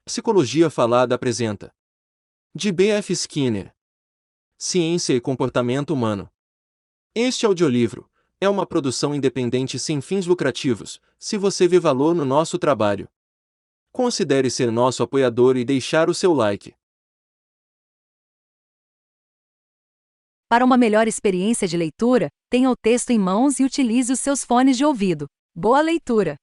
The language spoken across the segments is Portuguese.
Psicologia Falada apresenta. De B.F. Skinner. Ciência e Comportamento Humano. Este audiolivro é uma produção independente sem fins lucrativos. Se você vê valor no nosso trabalho, considere ser nosso apoiador e deixar o seu like. Para uma melhor experiência de leitura, tenha o texto em mãos e utilize os seus fones de ouvido. Boa leitura!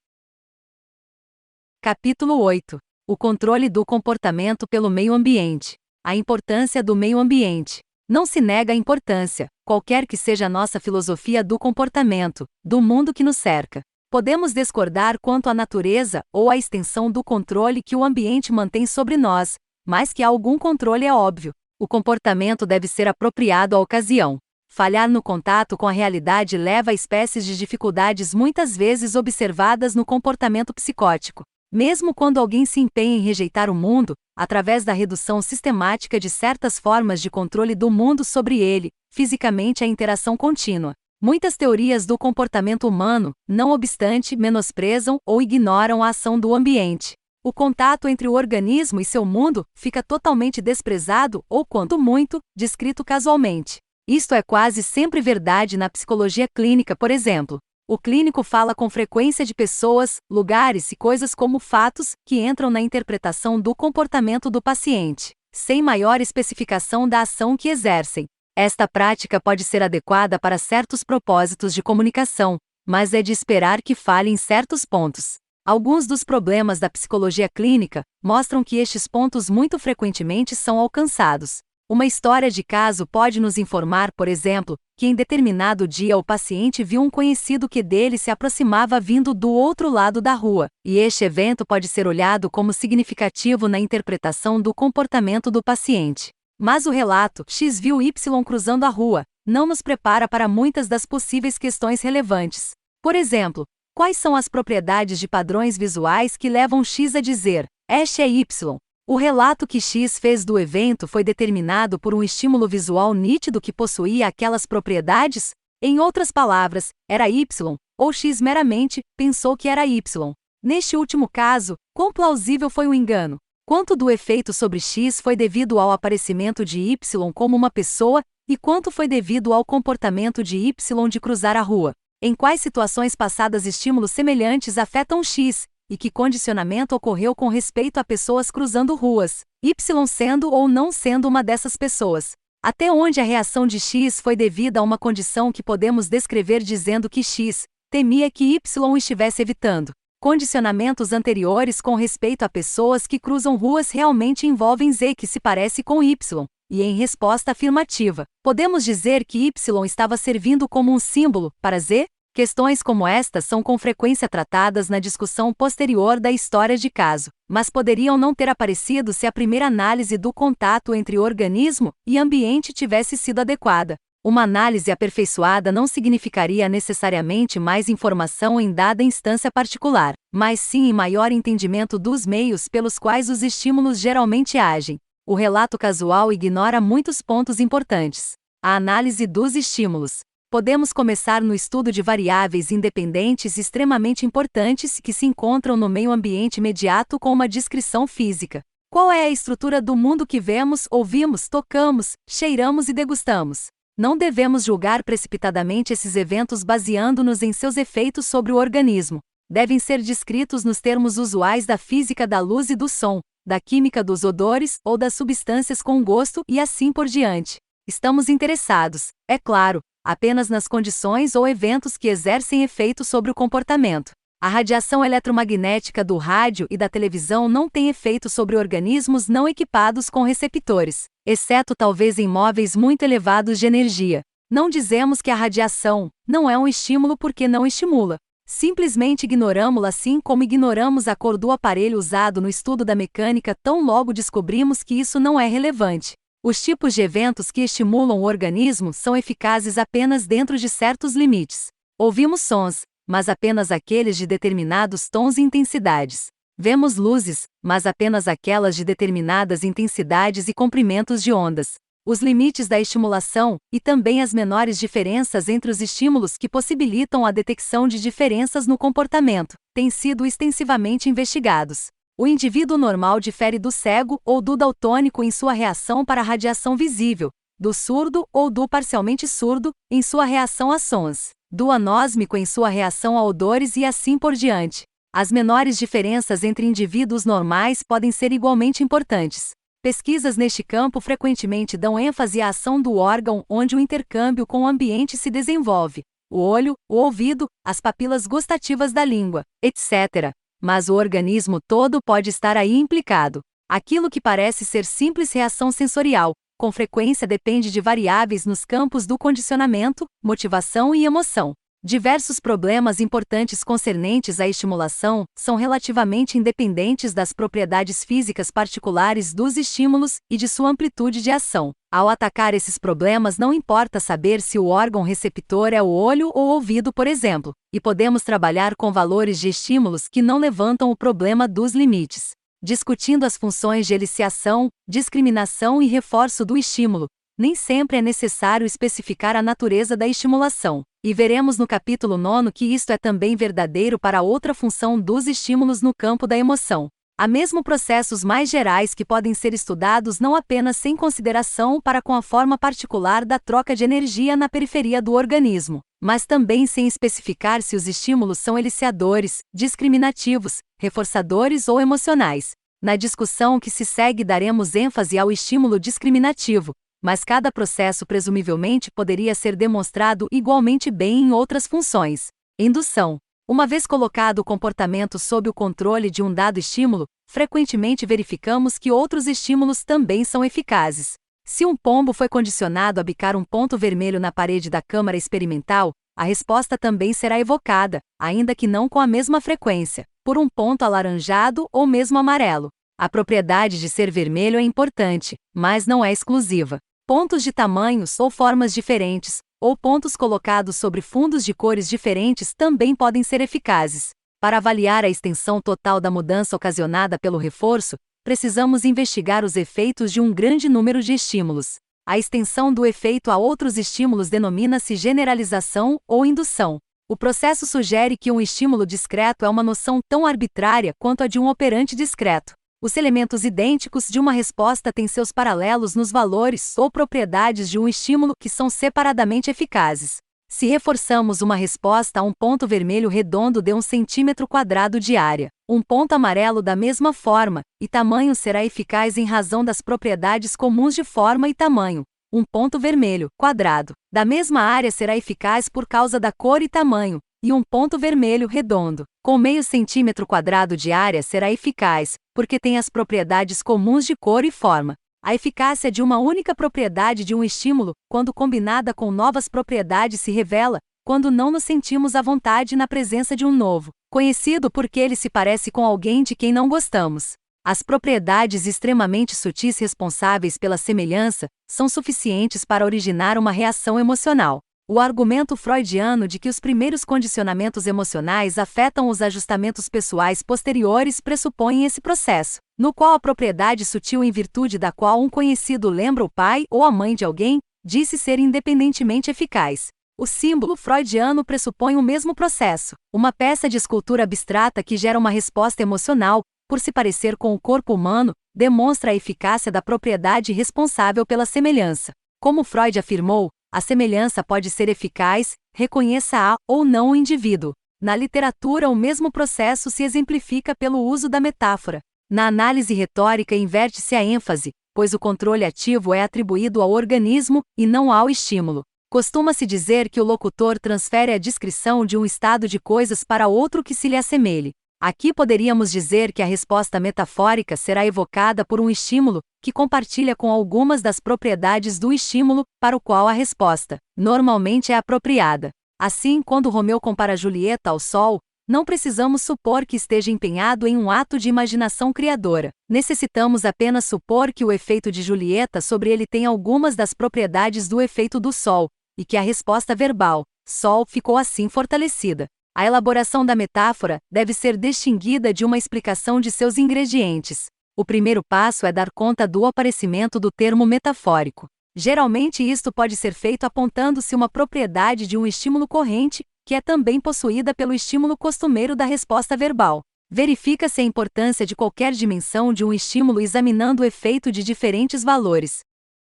Capítulo 8. O controle do comportamento pelo meio ambiente. A importância do meio ambiente. Não se nega a importância, qualquer que seja a nossa filosofia do comportamento, do mundo que nos cerca. Podemos discordar quanto à natureza ou à extensão do controle que o ambiente mantém sobre nós, mas que há algum controle é óbvio. O comportamento deve ser apropriado à ocasião. Falhar no contato com a realidade leva a espécies de dificuldades muitas vezes observadas no comportamento psicótico. Mesmo quando alguém se empenha em rejeitar o mundo, através da redução sistemática de certas formas de controle do mundo sobre ele, fisicamente a interação contínua. Muitas teorias do comportamento humano, não obstante, menosprezam ou ignoram a ação do ambiente. O contato entre o organismo e seu mundo fica totalmente desprezado ou, quanto muito, descrito casualmente. Isto é quase sempre verdade na psicologia clínica, por exemplo. O clínico fala com frequência de pessoas, lugares e coisas como fatos que entram na interpretação do comportamento do paciente, sem maior especificação da ação que exercem. Esta prática pode ser adequada para certos propósitos de comunicação, mas é de esperar que falhe em certos pontos. Alguns dos problemas da psicologia clínica mostram que estes pontos muito frequentemente são alcançados. Uma história de caso pode nos informar, por exemplo, que em determinado dia o paciente viu um conhecido que dele se aproximava vindo do outro lado da rua, e este evento pode ser olhado como significativo na interpretação do comportamento do paciente. Mas o relato X viu Y cruzando a rua não nos prepara para muitas das possíveis questões relevantes. Por exemplo, quais são as propriedades de padrões visuais que levam X a dizer, este é Y? O relato que X fez do evento foi determinado por um estímulo visual nítido que possuía aquelas propriedades? Em outras palavras, era Y, ou X meramente pensou que era Y. Neste último caso, quão plausível foi o engano? Quanto do efeito sobre X foi devido ao aparecimento de Y como uma pessoa, e quanto foi devido ao comportamento de Y de cruzar a rua? Em quais situações passadas estímulos semelhantes afetam X? E que condicionamento ocorreu com respeito a pessoas cruzando ruas, Y sendo ou não sendo uma dessas pessoas? Até onde a reação de X foi devida a uma condição que podemos descrever dizendo que X temia que Y estivesse evitando? Condicionamentos anteriores com respeito a pessoas que cruzam ruas realmente envolvem Z que se parece com Y, e em resposta afirmativa, podemos dizer que Y estava servindo como um símbolo para Z? Questões como estas são com frequência tratadas na discussão posterior da história de caso, mas poderiam não ter aparecido se a primeira análise do contato entre organismo e ambiente tivesse sido adequada. Uma análise aperfeiçoada não significaria necessariamente mais informação em dada instância particular, mas sim em maior entendimento dos meios pelos quais os estímulos geralmente agem. O relato casual ignora muitos pontos importantes. A análise dos estímulos. Podemos começar no estudo de variáveis independentes extremamente importantes que se encontram no meio ambiente imediato com uma descrição física. Qual é a estrutura do mundo que vemos, ouvimos, tocamos, cheiramos e degustamos? Não devemos julgar precipitadamente esses eventos baseando-nos em seus efeitos sobre o organismo. Devem ser descritos nos termos usuais da física da luz e do som, da química dos odores ou das substâncias com gosto e assim por diante. Estamos interessados, é claro, apenas nas condições ou eventos que exercem efeito sobre o comportamento. A radiação eletromagnética do rádio e da televisão não tem efeito sobre organismos não equipados com receptores, exceto talvez em móveis muito elevados de energia. Não dizemos que a radiação não é um estímulo porque não estimula. Simplesmente ignoramos-la assim como ignoramos a cor do aparelho usado no estudo da mecânica tão logo descobrimos que isso não é relevante. Os tipos de eventos que estimulam o organismo são eficazes apenas dentro de certos limites. Ouvimos sons, mas apenas aqueles de determinados tons e intensidades. Vemos luzes, mas apenas aquelas de determinadas intensidades e comprimentos de ondas. Os limites da estimulação, e também as menores diferenças entre os estímulos que possibilitam a detecção de diferenças no comportamento, têm sido extensivamente investigados. O indivíduo normal difere do cego ou do daltônico em sua reação para a radiação visível, do surdo ou do parcialmente surdo em sua reação a sons, do anósmico em sua reação a odores e assim por diante. As menores diferenças entre indivíduos normais podem ser igualmente importantes. Pesquisas neste campo frequentemente dão ênfase à ação do órgão onde o intercâmbio com o ambiente se desenvolve: o olho, o ouvido, as papilas gustativas da língua, etc. Mas o organismo todo pode estar aí implicado. Aquilo que parece ser simples reação sensorial, com frequência depende de variáveis nos campos do condicionamento, motivação e emoção. Diversos problemas importantes concernentes à estimulação são relativamente independentes das propriedades físicas particulares dos estímulos e de sua amplitude de ação. Ao atacar esses problemas, não importa saber se o órgão receptor é o olho ou o ouvido, por exemplo, e podemos trabalhar com valores de estímulos que não levantam o problema dos limites. Discutindo as funções de eliciação, discriminação e reforço do estímulo, nem sempre é necessário especificar a natureza da estimulação, e veremos no capítulo 9 que isto é também verdadeiro para outra função dos estímulos no campo da emoção. Há mesmo processos mais gerais que podem ser estudados não apenas sem consideração para com a forma particular da troca de energia na periferia do organismo, mas também sem especificar se os estímulos são eliciadores, discriminativos, reforçadores ou emocionais. Na discussão que se segue daremos ênfase ao estímulo discriminativo, mas cada processo presumivelmente poderia ser demonstrado igualmente bem em outras funções. Indução. Uma vez colocado o comportamento sob o controle de um dado estímulo, frequentemente verificamos que outros estímulos também são eficazes. Se um pombo foi condicionado a bicar um ponto vermelho na parede da câmara experimental, a resposta também será evocada, ainda que não com a mesma frequência, por um ponto alaranjado ou mesmo amarelo. A propriedade de ser vermelho é importante, mas não é exclusiva. Pontos de tamanhos ou formas diferentes, ou pontos colocados sobre fundos de cores diferentes também podem ser eficazes. Para avaliar a extensão total da mudança ocasionada pelo reforço, precisamos investigar os efeitos de um grande número de estímulos. A extensão do efeito a outros estímulos denomina-se generalização ou indução. O processo sugere que um estímulo discreto é uma noção tão arbitrária quanto a de um operante discreto. Os elementos idênticos de uma resposta têm seus paralelos nos valores ou propriedades de um estímulo que são separadamente eficazes. Se reforçamos uma resposta a um ponto vermelho redondo de 1 cm² de área, um ponto amarelo da mesma forma e tamanho será eficaz em razão das propriedades comuns de forma e tamanho. Um ponto vermelho, quadrado, da mesma área será eficaz por causa da cor e tamanho, e um ponto vermelho redondo, com meio cm² de área será eficaz, porque tem as propriedades comuns de cor e forma. A eficácia de uma única propriedade de um estímulo, quando combinada com novas propriedades, se revela quando não nos sentimos à vontade na presença de um novo, conhecido porque ele se parece com alguém de quem não gostamos. As propriedades extremamente sutis responsáveis pela semelhança são suficientes para originar uma reação emocional. O argumento freudiano de que os primeiros condicionamentos emocionais afetam os ajustamentos pessoais posteriores pressupõe esse processo, no qual a propriedade sutil em virtude da qual um conhecido lembra o pai ou a mãe de alguém, disse ser independentemente eficaz. O símbolo freudiano pressupõe o mesmo processo, uma peça de escultura abstrata que gera uma resposta emocional, por se parecer com o corpo humano, demonstra a eficácia da propriedade responsável pela semelhança. Como Freud afirmou, a semelhança pode ser eficaz, reconheça-a ou não o indivíduo. Na literatura, o mesmo processo se exemplifica pelo uso da metáfora. Na análise retórica, inverte-se a ênfase, pois o controle ativo é atribuído ao organismo e não ao estímulo. Costuma-se dizer que o locutor transfere a descrição de um estado de coisas para outro que se lhe assemelhe. Aqui poderíamos dizer que a resposta metafórica será evocada por um estímulo, que compartilha com algumas das propriedades do estímulo, para o qual a resposta, normalmente é apropriada. Assim, quando Romeu compara Julieta ao sol, não precisamos supor que esteja empenhado em um ato de imaginação criadora. Necessitamos apenas supor que o efeito de Julieta sobre ele tem algumas das propriedades do efeito do sol, e que a resposta verbal, sol, ficou assim fortalecida. A elaboração da metáfora deve ser distinguida de uma explicação de seus ingredientes. O primeiro passo é dar conta do aparecimento do termo metafórico. Geralmente isto pode ser feito apontando-se uma propriedade de um estímulo corrente, que é também possuída pelo estímulo costumeiro da resposta verbal. Verifica-se a importância de qualquer dimensão de um estímulo examinando o efeito de diferentes valores.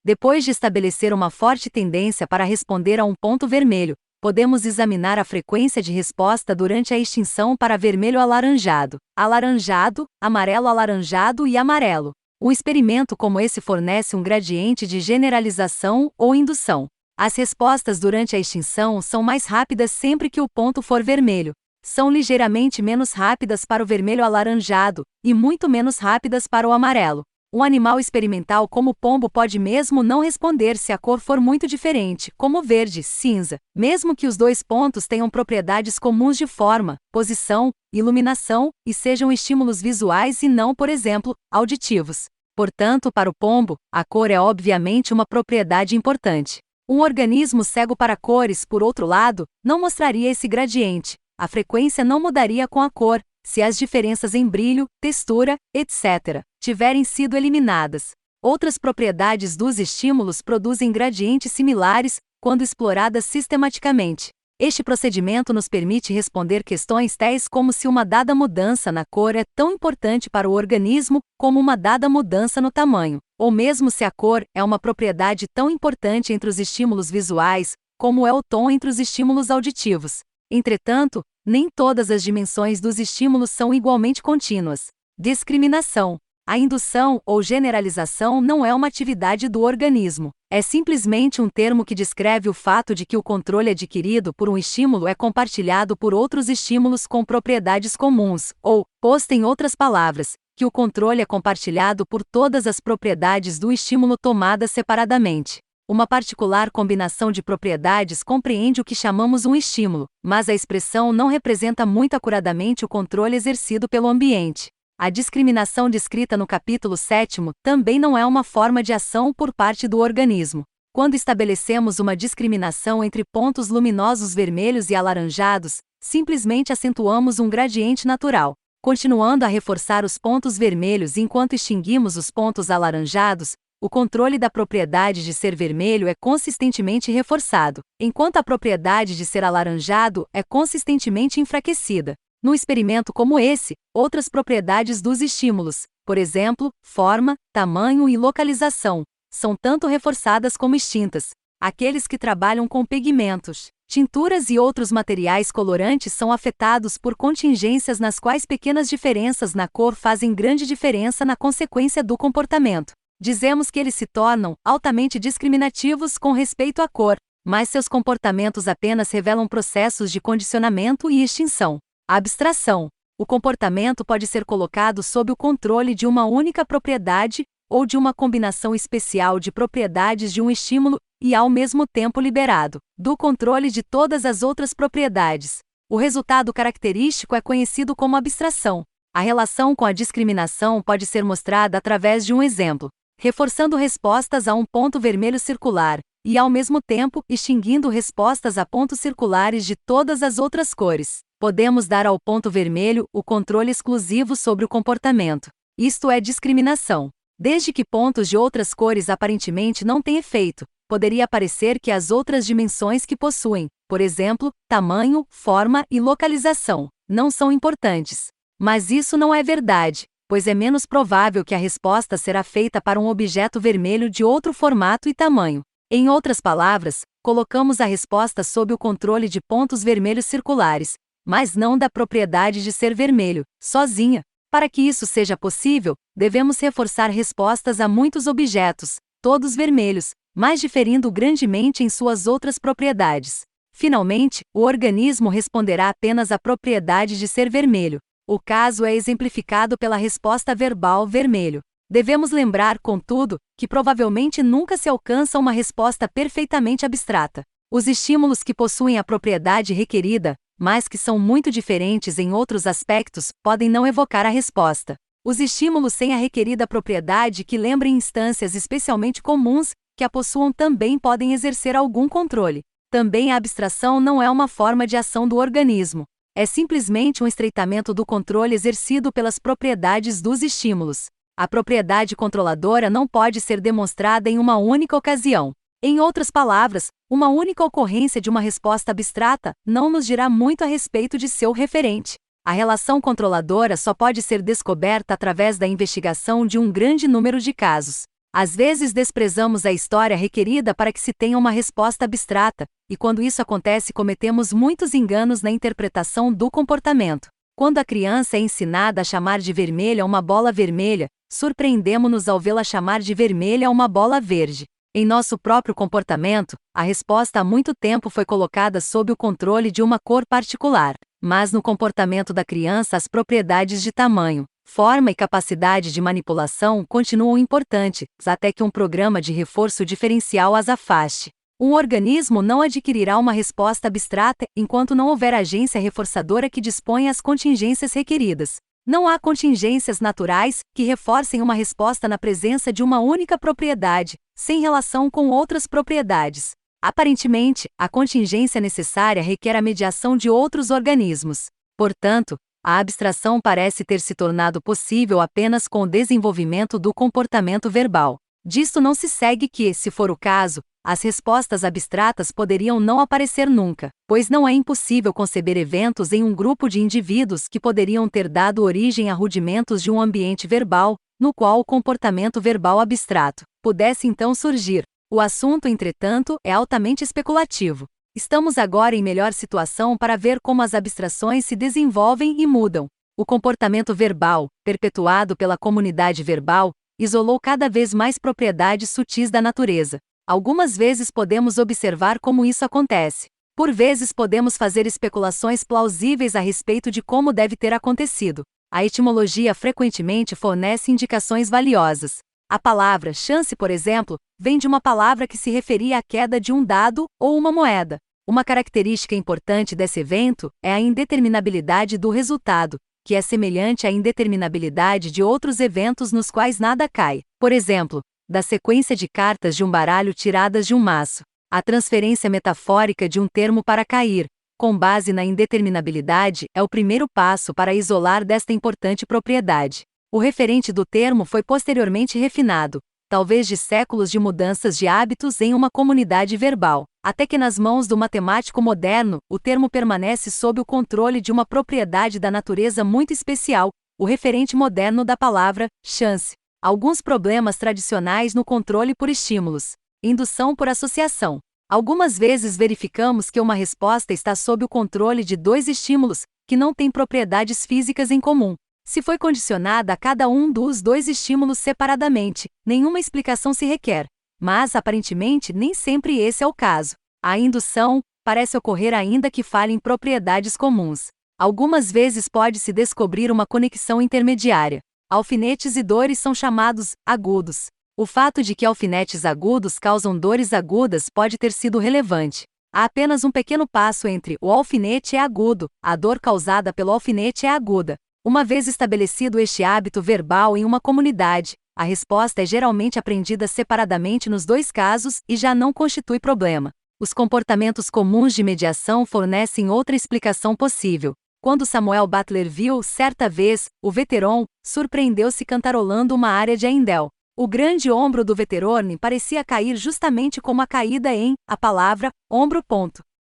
Depois de estabelecer uma forte tendência para responder a um ponto vermelho, podemos examinar a frequência de resposta durante a extinção para vermelho alaranjado, alaranjado, amarelo alaranjado e amarelo. Um experimento como esse fornece um gradiente de generalização ou indução. As respostas durante a extinção são mais rápidas sempre que o ponto for vermelho. São ligeiramente menos rápidas para o vermelho alaranjado, e muito menos rápidas para o amarelo. Um animal experimental como o pombo pode mesmo não responder se a cor for muito diferente, como verde, cinza, mesmo que os dois pontos tenham propriedades comuns de forma, posição, iluminação, e sejam estímulos visuais e não, por exemplo, auditivos. Portanto, para o pombo, a cor é obviamente uma propriedade importante. Um organismo cego para cores, por outro lado, não mostraria esse gradiente. A frequência não mudaria com a cor, se as diferenças em brilho, textura, etc., tiverem sido eliminadas. Outras propriedades dos estímulos produzem gradientes similares, quando exploradas sistematicamente. Este procedimento nos permite responder questões tais como se uma dada mudança na cor é tão importante para o organismo como uma dada mudança no tamanho, ou mesmo se a cor é uma propriedade tão importante entre os estímulos visuais, como é o tom entre os estímulos auditivos. Entretanto, nem todas as dimensões dos estímulos são igualmente contínuas. Discriminação. A indução ou generalização não é uma atividade do organismo. É simplesmente um termo que descreve o fato de que o controle adquirido por um estímulo é compartilhado por outros estímulos com propriedades comuns, ou, posto em outras palavras, que o controle é compartilhado por todas as propriedades do estímulo tomadas separadamente. Uma particular combinação de propriedades compreende o que chamamos um estímulo, mas a expressão não representa muito acuradamente o controle exercido pelo ambiente. A discriminação descrita no capítulo 7 também não é uma forma de ação por parte do organismo. Quando estabelecemos uma discriminação entre pontos luminosos vermelhos e alaranjados, simplesmente acentuamos um gradiente natural, continuando a reforçar os pontos vermelhos enquanto extinguimos os pontos alaranjados. O controle da propriedade de ser vermelho é consistentemente reforçado, enquanto a propriedade de ser alaranjado é consistentemente enfraquecida. Num experimento como esse, outras propriedades dos estímulos, por exemplo, forma, tamanho e localização, são tanto reforçadas como extintas. Aqueles que trabalham com pigmentos, tinturas e outros materiais colorantes são afetados por contingências nas quais pequenas diferenças na cor fazem grande diferença na consequência do comportamento. Dizemos que eles se tornam altamente discriminativos com respeito à cor, mas seus comportamentos apenas revelam processos de condicionamento e extinção. Abstração. O comportamento pode ser colocado sob o controle de uma única propriedade ou de uma combinação especial de propriedades de um estímulo e ao mesmo tempo liberado do controle de todas as outras propriedades. O resultado característico é conhecido como abstração. A relação com a discriminação pode ser mostrada através de um exemplo, reforçando respostas a um ponto vermelho circular, e ao mesmo tempo extinguindo respostas a pontos circulares de todas as outras cores. Podemos dar ao ponto vermelho o controle exclusivo sobre o comportamento. Isto é discriminação. Desde que pontos de outras cores aparentemente não têm efeito, poderia parecer que as outras dimensões que possuem, por exemplo, tamanho, forma e localização, não são importantes. Mas isso não é verdade, pois é menos provável que a resposta será feita para um objeto vermelho de outro formato e tamanho. Em outras palavras, colocamos a resposta sob o controle de pontos vermelhos circulares, mas não da propriedade de ser vermelho, sozinha. Para que isso seja possível, devemos reforçar respostas a muitos objetos, todos vermelhos, mas diferindo grandemente em suas outras propriedades. Finalmente, o organismo responderá apenas à propriedade de ser vermelho. O caso é exemplificado pela resposta verbal vermelho. Devemos lembrar, contudo, que provavelmente nunca se alcança uma resposta perfeitamente abstrata. Os estímulos que possuem a propriedade requerida, mas que são muito diferentes em outros aspectos, podem não evocar a resposta. Os estímulos sem a requerida propriedade que lembrem instâncias especialmente comuns, que a possuam também podem exercer algum controle. Também a abstração não é uma forma de ação do organismo. É simplesmente um estreitamento do controle exercido pelas propriedades dos estímulos. A propriedade controladora não pode ser demonstrada em uma única ocasião. Em outras palavras, uma única ocorrência de uma resposta abstrata não nos dirá muito a respeito de seu referente. A relação controladora só pode ser descoberta através da investigação de um grande número de casos. Às vezes desprezamos a história requerida para que se tenha uma resposta abstrata, e quando isso acontece cometemos muitos enganos na interpretação do comportamento. Quando a criança é ensinada a chamar de vermelha uma bola vermelha, surpreendemo-nos ao vê-la chamar de vermelha uma bola verde. Em nosso próprio comportamento, a resposta há muito tempo foi colocada sob o controle de uma cor particular, mas no comportamento da criança as propriedades de tamanho, forma e capacidade de manipulação continuam importantes, até que um programa de reforço diferencial as afaste. Um organismo não adquirirá uma resposta abstrata enquanto não houver agência reforçadora que disponha as contingências requeridas. Não há contingências naturais que reforcem uma resposta na presença de uma única propriedade, sem relação com outras propriedades. Aparentemente, a contingência necessária requer a mediação de outros organismos. Portanto, a abstração parece ter se tornado possível apenas com o desenvolvimento do comportamento verbal. Disto não se segue que, se for o caso, as respostas abstratas poderiam não aparecer nunca, pois não é impossível conceber eventos em um grupo de indivíduos que poderiam ter dado origem a rudimentos de um ambiente verbal, no qual o comportamento verbal abstrato pudesse então surgir. O assunto, entretanto, é altamente especulativo. Estamos agora em melhor situação para ver como as abstrações se desenvolvem e mudam. O comportamento verbal, perpetuado pela comunidade verbal, isolou cada vez mais propriedades sutis da natureza. Algumas vezes podemos observar como isso acontece. Por vezes podemos fazer especulações plausíveis a respeito de como deve ter acontecido. A etimologia frequentemente fornece indicações valiosas. A palavra chance, por exemplo, vem de uma palavra que se referia à queda de um dado ou uma moeda. Uma característica importante desse evento é a indeterminabilidade do resultado, que é semelhante à indeterminabilidade de outros eventos nos quais nada cai. Por exemplo, da sequência de cartas de um baralho tiradas de um maço. A transferência metafórica de um termo para cair, com base na indeterminabilidade, é o primeiro passo para isolar desta importante propriedade. O referente do termo foi posteriormente refinado, talvez de séculos de mudanças de hábitos em uma comunidade verbal, até que nas mãos do matemático moderno, o termo permanece sob o controle de uma propriedade da natureza muito especial, o referente moderno da palavra chance. Alguns problemas tradicionais no controle por estímulos. Indução por associação. Algumas vezes verificamos que uma resposta está sob o controle de dois estímulos, que não têm propriedades físicas em comum. Se foi condicionada a cada um dos dois estímulos separadamente, nenhuma explicação se requer. Mas, aparentemente, nem sempre esse é o caso. A indução parece ocorrer ainda que falhem propriedades comuns. Algumas vezes pode-se descobrir uma conexão intermediária. Alfinetes e dores são chamados agudos. O fato de que alfinetes agudos causam dores agudas pode ter sido relevante. Há apenas um pequeno passo entre o alfinete é agudo, a dor causada pelo alfinete é aguda. Uma vez estabelecido este hábito verbal em uma comunidade, a resposta é geralmente aprendida separadamente nos dois casos e já não constitui problema. Os comportamentos comuns de mediação fornecem outra explicação possível. Quando Samuel Butler viu, certa vez, o veterano, surpreendeu-se cantarolando uma área de Handel. O grande ombro do veterano parecia cair justamente como a caída em a palavra ombro.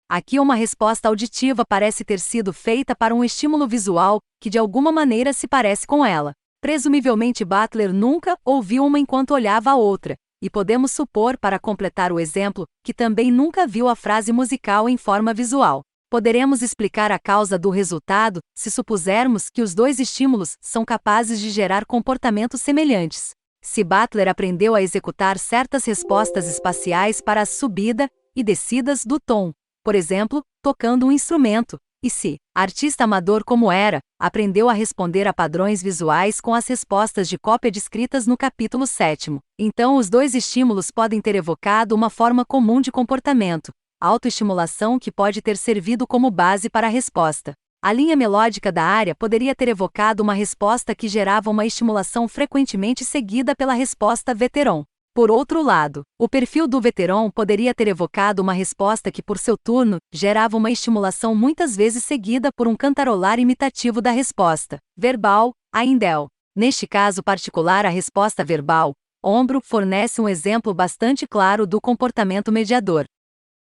Aqui uma resposta auditiva parece ter sido feita para um estímulo visual, que de alguma maneira se parece com ela. Presumivelmente Butler nunca ouviu uma enquanto olhava a outra, e podemos supor, para completar o exemplo, que também nunca viu a frase musical em forma visual. Poderemos explicar a causa do resultado, se supusermos que os dois estímulos são capazes de gerar comportamentos semelhantes. Se Butler aprendeu a executar certas respostas espaciais para a subida e descidas do tom, por exemplo, tocando um instrumento, e se, artista amador como era, aprendeu a responder a padrões visuais com as respostas de cópia descritas no capítulo 7º, então os dois estímulos podem ter evocado uma forma comum de comportamento, autoestimulação que pode ter servido como base para a resposta. A linha melódica da área poderia ter evocado uma resposta que gerava uma estimulação frequentemente seguida pela resposta veterano. Por outro lado, o perfil do veterano poderia ter evocado uma resposta que, por seu turno, gerava uma estimulação muitas vezes seguida por um cantarolar imitativo da resposta verbal, a Handel. Neste caso particular, a resposta verbal, ombro, fornece um exemplo bastante claro do comportamento mediador.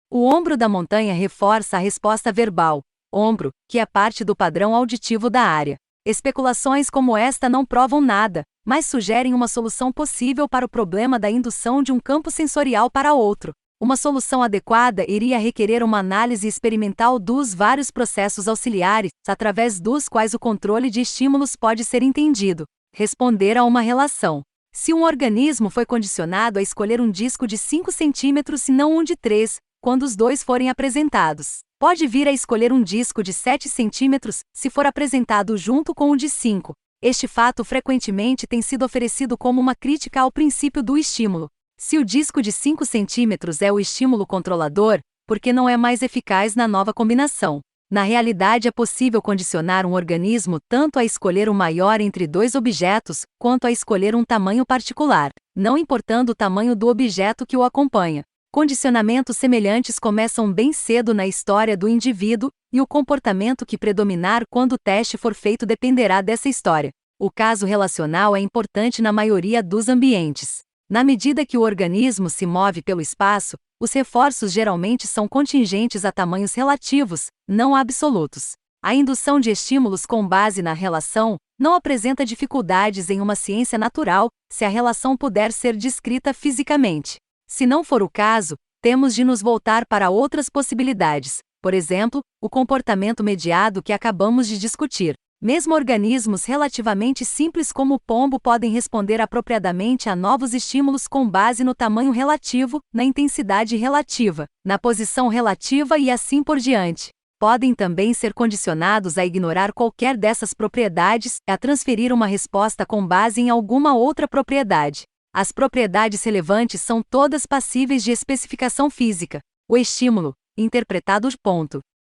O ombro da montanha reforça a resposta verbal, ombro, que é parte do padrão auditivo da área. Especulações como esta não provam nada, mas sugerem uma solução possível para o problema da indução de um campo sensorial para outro. Uma solução adequada iria requerer uma análise experimental dos vários processos auxiliares, através dos quais o controle de estímulos pode ser entendido. Responder a uma relação. Se um organismo foi condicionado a escolher um disco de 5 centímetros e não um de 3, quando os dois forem apresentados, pode vir a escolher um disco de 7 centímetros, se for apresentado junto com o de 5. Este fato frequentemente tem sido oferecido como uma crítica ao princípio do estímulo. Se o disco de 5 centímetros é o estímulo controlador, por que não é mais eficaz na nova combinação? Na realidade, é possível condicionar um organismo tanto a escolher o maior entre dois objetos, quanto a escolher um tamanho particular, não importando o tamanho do objeto que o acompanha. Condicionamentos semelhantes começam bem cedo na história do indivíduo, e o comportamento que predominar quando o teste for feito dependerá dessa história. O caso relacional é importante na maioria dos ambientes. Na medida que o organismo se move pelo espaço, os reforços geralmente são contingentes a tamanhos relativos, não absolutos. A indução de estímulos com base na relação não apresenta dificuldades em uma ciência natural, se a relação puder ser descrita fisicamente. Se não for o caso, temos de nos voltar para outras possibilidades, por exemplo, o comportamento mediado que acabamos de discutir. Mesmo organismos relativamente simples como o pombo podem responder apropriadamente a novos estímulos com base no tamanho relativo, na intensidade relativa, na posição relativa e assim por diante. Podem também ser condicionados a ignorar qualquer dessas propriedades e a transferir uma resposta com base em alguma outra propriedade. As propriedades relevantes são todas passíveis de especificação física. O estímulo, interpretado.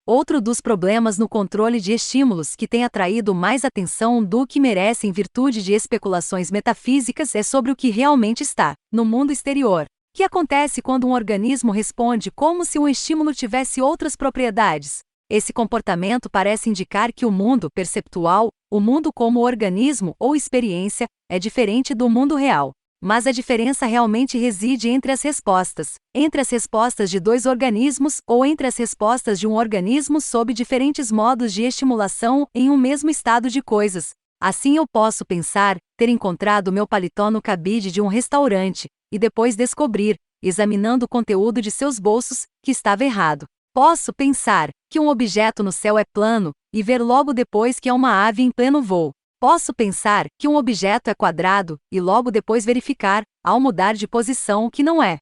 Outro dos problemas no controle de estímulos que tem atraído mais atenção do que merece em virtude de especulações metafísicas é sobre o que realmente está no mundo exterior. O que acontece quando um organismo responde como se um estímulo tivesse outras propriedades? Esse comportamento parece indicar que o mundo perceptual, o mundo como organismo ou experiência, é diferente do mundo real. Mas a diferença realmente reside entre as respostas de dois organismos ou entre as respostas de um organismo sob diferentes modos de estimulação em um mesmo estado de coisas. Assim eu posso pensar, ter encontrado meu paletó no cabide de um restaurante, e depois descobrir, examinando o conteúdo de seus bolsos, que estava errado. Posso pensar que um objeto no céu é plano, e ver logo depois que é uma ave em pleno voo. Posso pensar que um objeto é quadrado, e logo depois verificar, ao mudar de posição, que não é.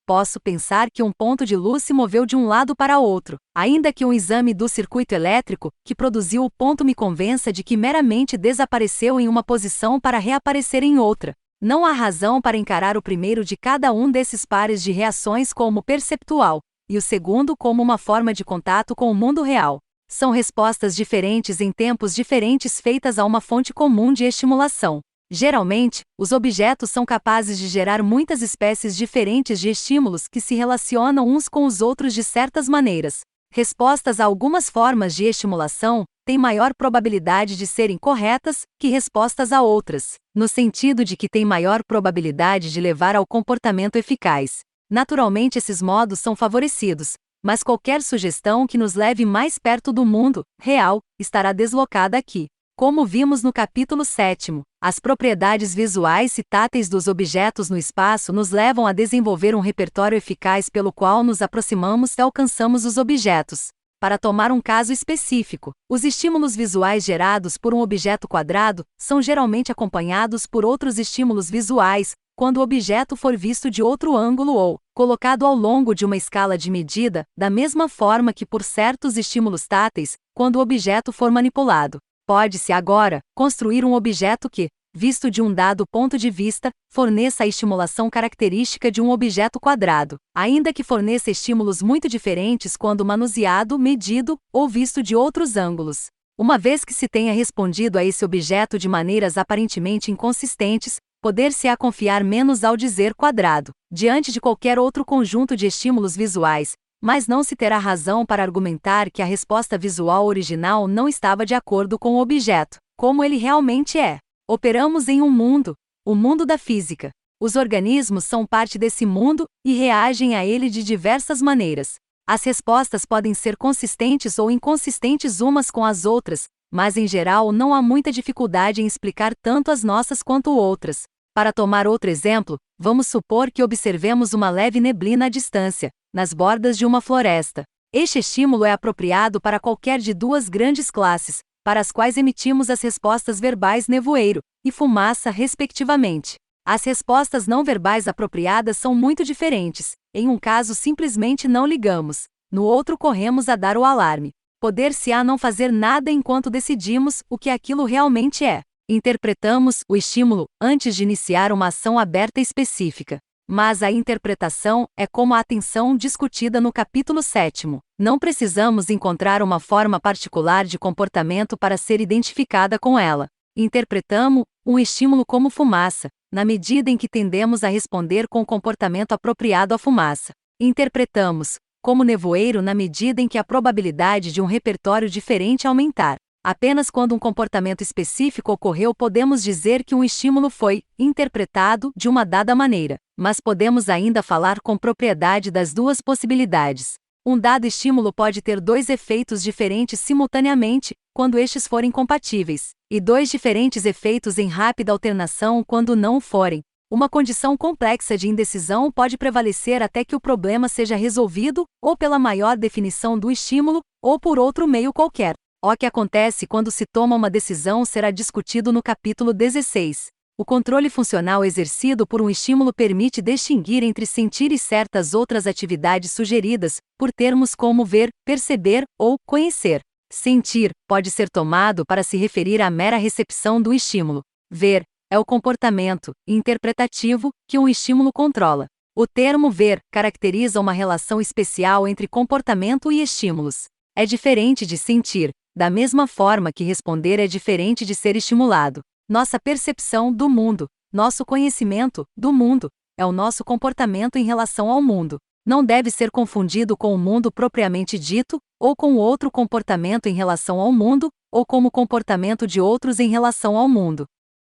Posso pensar que um ponto de luz se moveu de um lado para outro, ainda que um exame do circuito elétrico, que produziu o ponto me convença de que meramente desapareceu em uma posição para reaparecer em outra. Não há razão para encarar o primeiro de cada um desses pares de reações como perceptual, e o segundo como uma forma de contato com o mundo real. São respostas diferentes em tempos diferentes feitas a uma fonte comum de estimulação. Geralmente, os objetos são capazes de gerar muitas espécies diferentes de estímulos que se relacionam uns com os outros de certas maneiras. Respostas a algumas formas de estimulação têm maior probabilidade de serem corretas que respostas a outras, no sentido de que têm maior probabilidade de levar ao comportamento eficaz. Naturalmente, esses modos são favorecidos, mas qualquer sugestão que nos leve mais perto do mundo real estará deslocada aqui. Como vimos no capítulo 7, as propriedades visuais e táteis dos objetos no espaço nos levam a desenvolver um repertório eficaz pelo qual nos aproximamos e alcançamos os objetos. Para tomar um caso específico, os estímulos visuais gerados por um objeto quadrado são geralmente acompanhados por outros estímulos visuais, quando o objeto for visto de outro ângulo ou colocado ao longo de uma escala de medida, da mesma forma que por certos estímulos táteis, quando o objeto for manipulado. Pode-se agora construir um objeto que, visto de um dado ponto de vista, forneça a estimulação característica de um objeto quadrado, ainda que forneça estímulos muito diferentes quando manuseado, medido ou visto de outros ângulos. Uma vez que se tenha respondido a esse objeto de maneiras aparentemente inconsistentes, poder-se-á confiar menos ao dizer quadrado, diante de qualquer outro conjunto de estímulos visuais, mas não se terá razão para argumentar que a resposta visual original não estava de acordo com o objeto, como ele realmente é. Operamos em um mundo, o mundo da física. Os organismos são parte desse mundo e reagem a ele de diversas maneiras. As respostas podem ser consistentes ou inconsistentes umas com as outras, mas em geral não há muita dificuldade em explicar tanto as nossas quanto outras. Para tomar outro exemplo, vamos supor que observemos uma leve neblina à distância, nas bordas de uma floresta. Este estímulo é apropriado para qualquer de duas grandes classes, para as quais emitimos as respostas verbais nevoeiro e fumaça, respectivamente. As respostas não verbais apropriadas são muito diferentes. Em um caso simplesmente não ligamos, no outro corremos a dar o alarme. Poder-se-á não fazer nada enquanto decidimos o que aquilo realmente é. Interpretamos o estímulo antes de iniciar uma ação aberta específica. Mas a interpretação é como a atenção discutida no capítulo 7º. Não precisamos encontrar uma forma particular de comportamento para ser identificada com ela. Interpretamos um estímulo como fumaça, na medida em que tendemos a responder com o comportamento apropriado à fumaça. Interpretamos como nevoeiro na medida em que a probabilidade de um repertório diferente aumentar. Apenas quando um comportamento específico ocorreu podemos dizer que um estímulo foi interpretado de uma dada maneira, mas podemos ainda falar com propriedade das duas possibilidades. Um dado estímulo pode ter dois efeitos diferentes simultaneamente, quando estes forem compatíveis, e dois diferentes efeitos em rápida alternação quando não o forem. Uma condição complexa de indecisão pode prevalecer até que o problema seja resolvido, ou pela maior definição do estímulo, ou por outro meio qualquer. O que acontece quando se toma uma decisão será discutido no capítulo 16. O controle funcional exercido por um estímulo permite distinguir entre sentir e certas outras atividades sugeridas, por termos como ver, perceber ou conhecer. Sentir pode ser tomado para se referir à mera recepção do estímulo. Ver é o comportamento interpretativo que um estímulo controla. O termo ver caracteriza uma relação especial entre comportamento e estímulos. É diferente de sentir, da mesma forma que responder é diferente de ser estimulado. Nossa percepção do mundo, nosso conhecimento do mundo, é o nosso comportamento em relação ao mundo. Não deve ser confundido com o mundo propriamente dito, ou com outro comportamento em relação ao mundo, ou como o comportamento de outros em relação ao mundo.